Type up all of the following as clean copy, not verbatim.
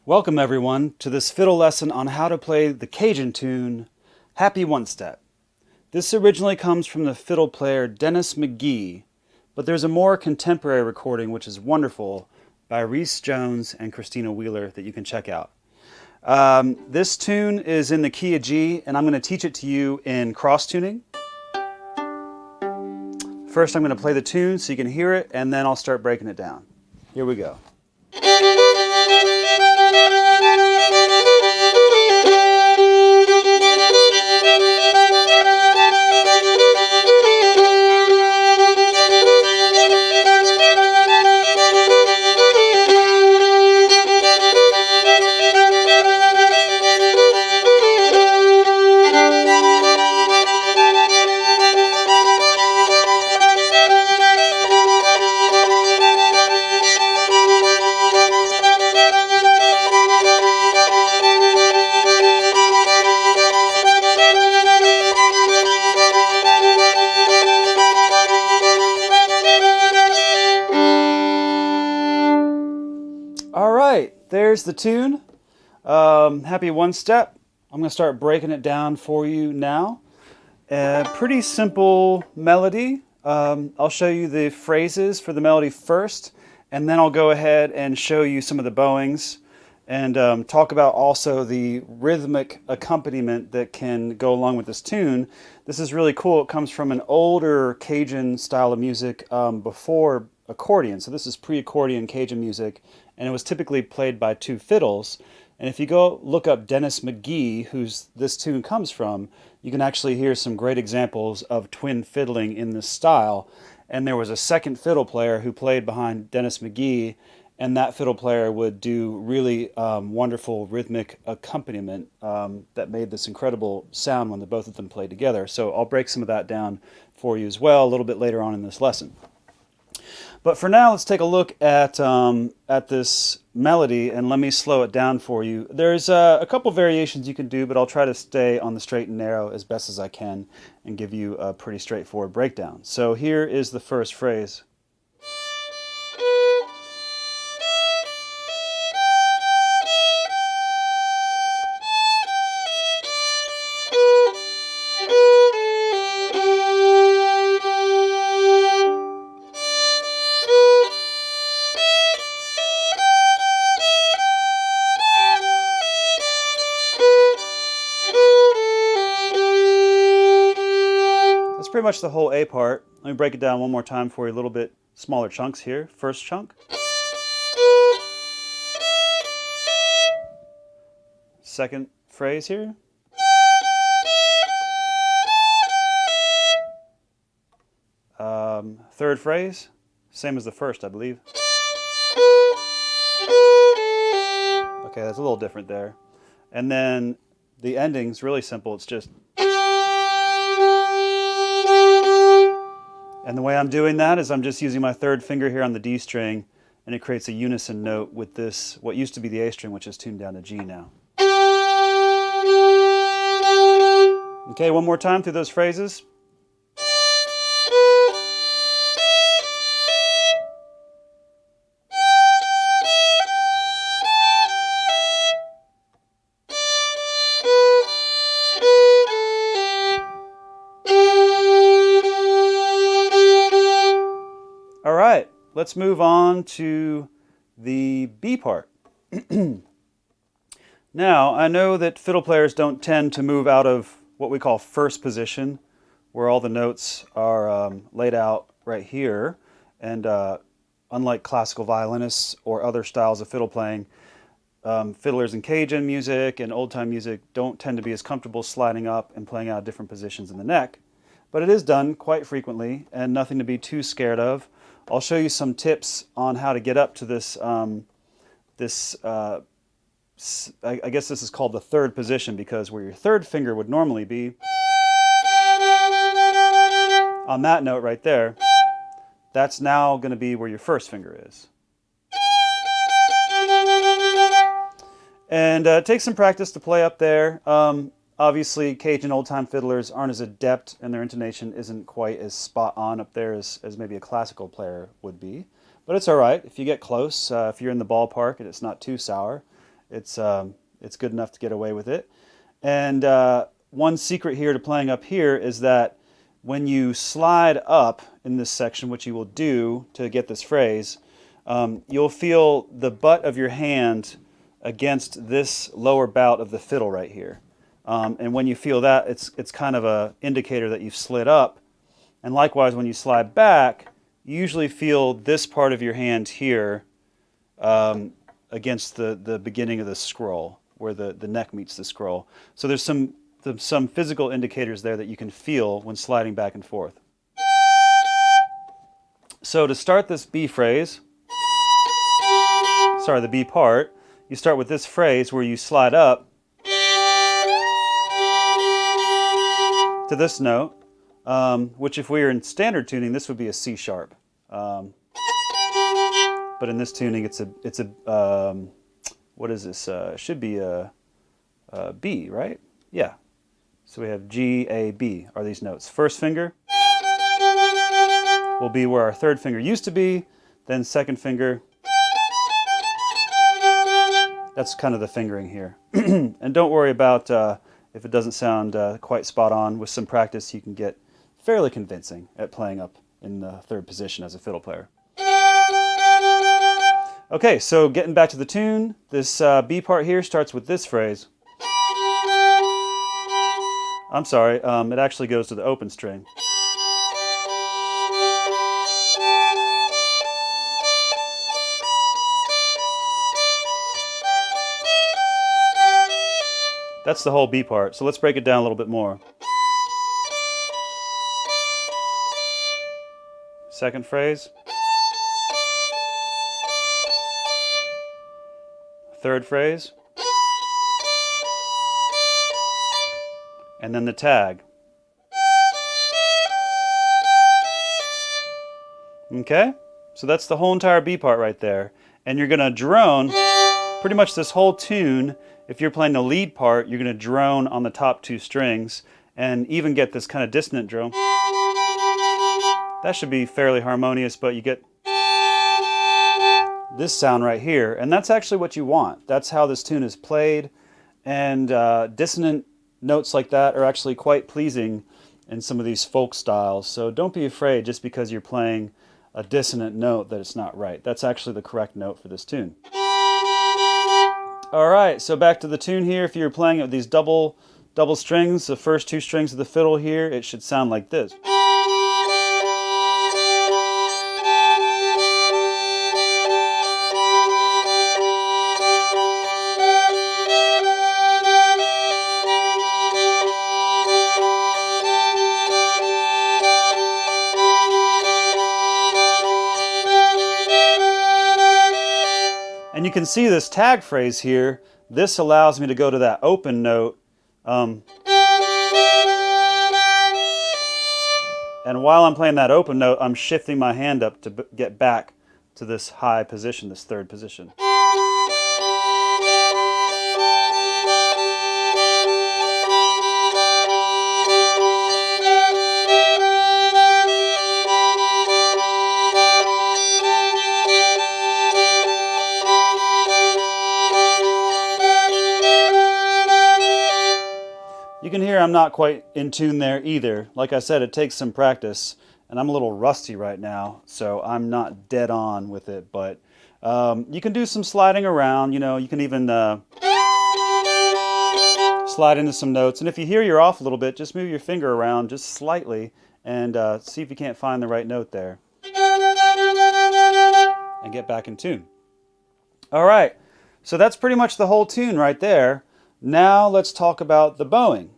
Welcome everyone to this fiddle lesson on how to play the Cajun tune, Happy One Step. This originally comes from the fiddle player Dennis McGee, but there's a more contemporary recording which is wonderful by Reese Jones and Christina Wheeler that you can check out. This tune is in the key of G, and I'm going to teach it to you in cross tuning. First I'm going to play the tune so you can hear it, and then I'll start breaking it down. Here we go. All right, there's the tune, Happy One Step. I'm going to start breaking it down for you now. Pretty simple melody. I'll show you the phrases for the melody first, and then I'll go ahead and show you some of the bowings and talk about also the rhythmic accompaniment that can go along with this tune. This is really cool. It comes from an older Cajun style of music before accordion. So this is pre-accordion Cajun music, and it was typically played by two fiddles. And if you go look up Dennis McGee, who's this tune comes from, you can actually hear some great examples of twin fiddling in this style. And there was a second fiddle player who played behind Dennis McGee, and that fiddle player would do really wonderful rhythmic accompaniment that made this incredible sound when the both of them played together. So I'll break some of that down for you as well a little bit later on in this lesson. But for now, let's take a look at this melody, and let me slow it down for you. There's a couple variations you can do, but I'll try to stay on the straight and narrow as best as I can and give you a pretty straightforward breakdown. So here is the first phrase. Pretty much the whole A part. Let me break it down one more time for you, a little bit smaller chunks here. First chunk. Second phrase here. Third phrase, same as the first, I believe. Okay, that's a little different there. And then the ending's really simple. It's just. And the way I'm doing that is I'm just using my third finger here on the D string, and it creates a unison note with this, what used to be the A string, which is tuned down to G now. Okay, one more time through those phrases. All right, let's move on to the B part. Now, I know that fiddle players don't tend to move out of what we call first position, where all the notes are laid out right here. And unlike classical violinists or other styles of fiddle playing, fiddlers in Cajun music and old-time music don't tend to be as comfortable sliding up and playing out different positions in the neck. But it is done quite frequently, and nothing to be too scared of. I'll show you some tips on how to get up to this, I guess this is called the third position, because where your third finger would normally be, on that note right there, that's now going to be where your first finger is. And it takes some practice to play up there. Obviously, Cajun old-time fiddlers aren't as adept, and their intonation isn't quite as spot-on up there as maybe a classical player would be. But it's all right if you get close, if you're in the ballpark and it's not too sour. It's good enough to get away with it. And one secret here to playing up here is that when you slide up in this section, which you will do to get this phrase, you'll feel the butt of your hand against this lower bout of the fiddle right here. And when you feel that, it's kind of an indicator that you've slid up. And likewise, when you slide back, you usually feel this part of your hand here against the beginning of the scroll, where the neck meets the scroll. So there's some physical indicators there that you can feel when sliding back and forth. So to start this B phrase, sorry, the B part, you start with this phrase where you slide up to this note, which if we were in standard tuning, this would be a C sharp. But in this tuning, it's a what is this? Should be a B, right? Yeah. So we have G, A, B are these notes. First finger will be where our third finger used to be, then second finger. That's kind of the fingering here. And don't worry about if it doesn't sound quite spot on. With some practice, you can get fairly convincing at playing up in the third position as a fiddle player. Okay, so getting back to the tune, this B part here starts with this phrase. I'm sorry, it actually goes to the open string. That's the whole B part, so let's break it down a little bit more. Second phrase. Third phrase. And then the tag. Okay? So that's the whole entire B part right there. And you're going to drone pretty much this whole tune. If you're playing the lead part, you're going to drone on the top two strings and even get this kind of dissonant drone. That should be fairly harmonious, but you get this sound right here, and that's actually what you want. That's how this tune is played, and dissonant notes like that are actually quite pleasing in some of these folk styles. So don't be afraid just because you're playing a dissonant note that it's not right. That's actually the correct note for this tune. All right, so back to the tune here. If you're playing it with these double strings, the first two strings of the fiddle here, it should sound like this. And you can see this tag phrase here. This allows me to go to that open note. And while I'm playing that open note, I'm shifting my hand up to get back to this high position, this third position. You can hear I'm not quite in tune there either. Like I said, it takes some practice, and I'm a little rusty right now, so I'm not dead on with it, but you can do some sliding around. You know, you can even slide into some notes, and if you hear you're off a little bit, just move your finger around just slightly and see if you can't find the right note there and get back in tune. All right, so that's pretty much the whole tune right there. Now let's talk about the bowing.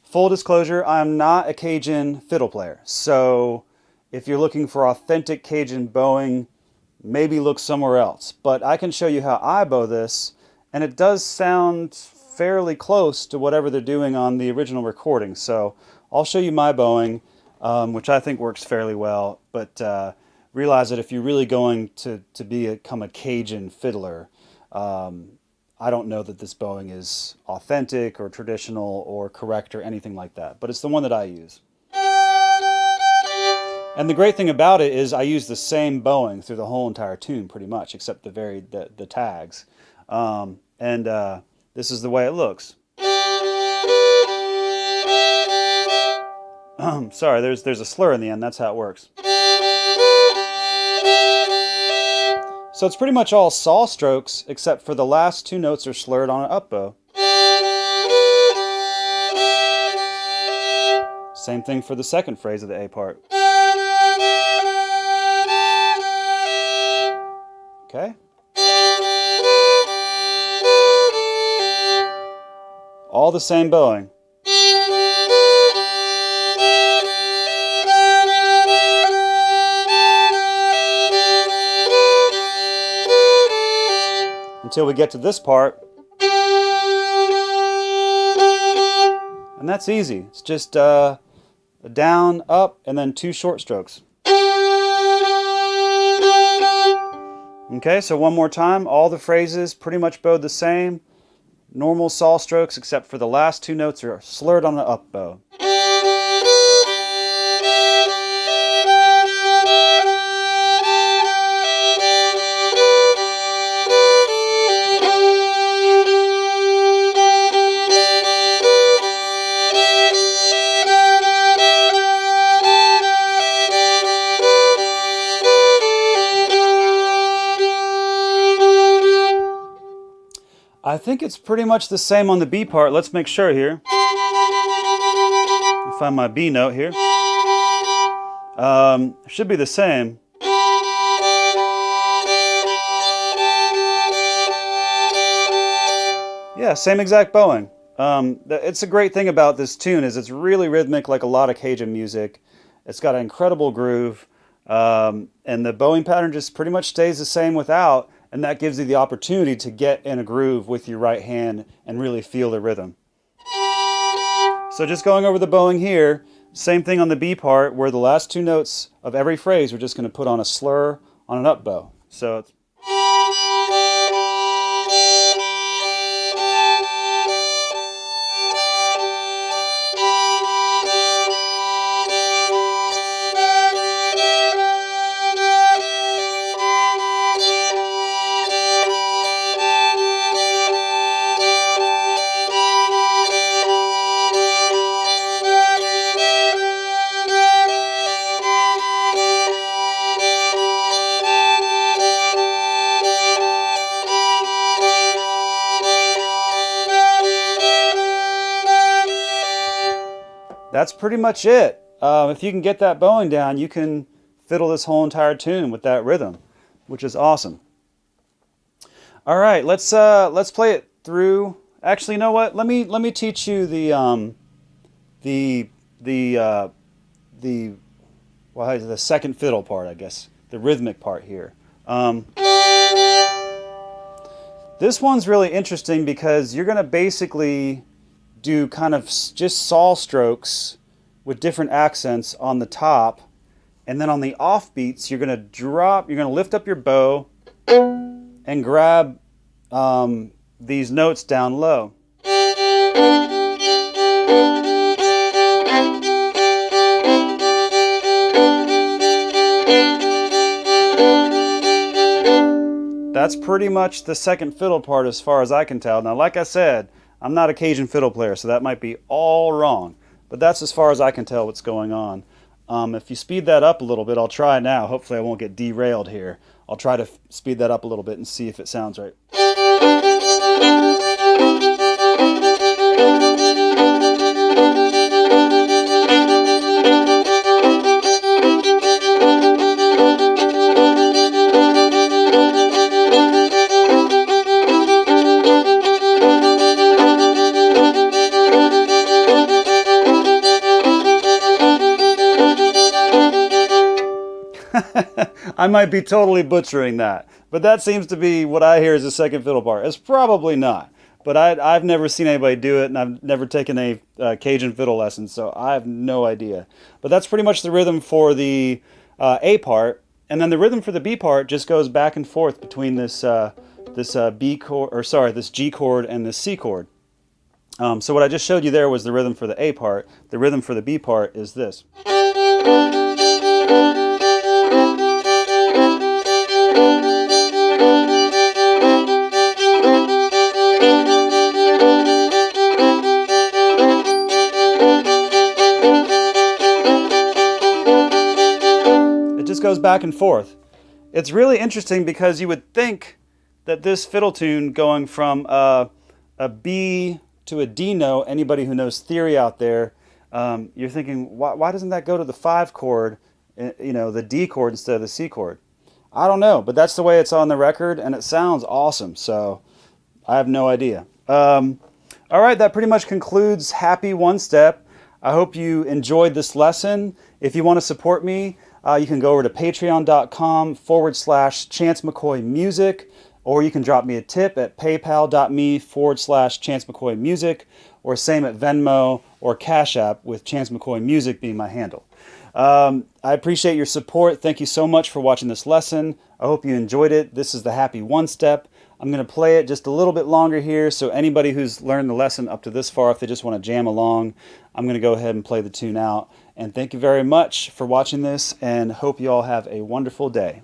Full disclosure, I'm not a Cajun fiddle player, so if you're looking for authentic Cajun bowing, maybe look somewhere else. But I can show you how I bow this, and it does sound fairly close to whatever they're doing on the original recording. So I'll show you my bowing, which I think works fairly well, but realize that if you're really going to become a Cajun fiddler, I don't know that this bowing is authentic or traditional or correct or anything like that, but it's the one that I use. And the great thing about it is I use the same bowing through the whole entire tune pretty much, except the tags. This is the way it looks. Sorry, there's a slur in the end. That's how it works. So it's pretty much all saw strokes, except for the last two notes are slurred on an up bow. Same thing for the second phrase of the A part. Okay? All the same bowing. Until we get to this part. And that's easy. It's just a down, up, and then two short strokes. Okay, so one more time. All the phrases pretty much bowed the same. Normal saw strokes, except for the last two notes are slurred on the up bow. I think it's pretty much the same on the B part. Let's make sure here. I'll find my B note here. Should be the same. Yeah, same exact bowing. It's a great thing about this tune is it's really rhythmic like a lot of Cajun music. It's got an incredible groove. And the bowing pattern just pretty much stays the same without. And that gives you the opportunity to get in a groove with your right hand and really feel the rhythm. So just going over the bowing here, same thing on the B part where the last two notes of every phrase we're just going to put on a slur on an up bow. So it's that's pretty much it. If you can get that bowing down, you can fiddle this whole entire tune with that rhythm, which is awesome. All right, let's play it through. Actually, you know what? Let me teach you the second fiddle part, I guess, the rhythmic part here. This one's really interesting because you're going to basically do kind of just saw strokes with different accents on the top, and then on the offbeats you're going to lift up your bow and grab these notes down low. That's pretty much the second fiddle part as far as I can tell. Now, like I said, I'm not a Cajun fiddle player, so that might be all wrong. But that's as far as I can tell what's going on. If you speed that up a little bit, I'll try now. Hopefully I won't get derailed here. I'll try to speed that up a little bit and see if it sounds right. I might be totally butchering that, but that seems to be what I hear as the second fiddle part. It's probably not, but I've never seen anybody do it, and I've never taken a Cajun fiddle lesson, so I have no idea. But that's pretty much the rhythm for the A part, and then the rhythm for the B part just goes back and forth between this B chord, or sorry, this G chord and this C chord. So what I just showed you there was the rhythm for the A part. The rhythm for the B part is this. goes back and forth. It's really interesting because you would think that this fiddle tune going from a B to a D note, anybody who knows theory out there, you're thinking, why doesn't that go to the 5 chord, the D chord instead of the C chord? I don't know, but that's the way it's on the record, and it sounds awesome, so I have no idea. All right, that pretty much concludes Happy One Step. I hope you enjoyed this lesson. If you want to support me, you can go over to patreon.com/Chance McCoy Music, or you can drop me a tip at paypal.me/Chance McCoy Music, or same at Venmo or Cash App with Chance McCoy Music being my handle. I appreciate your support. Thank you so much for watching this lesson. I hope you enjoyed it. This is the Happy One Step. I'm going to play it just a little bit longer here, so anybody who's learned the lesson up to this far, if they just want to jam along, I'm going to go ahead and play the tune out. And thank you very much for watching this, and hope you all have a wonderful day.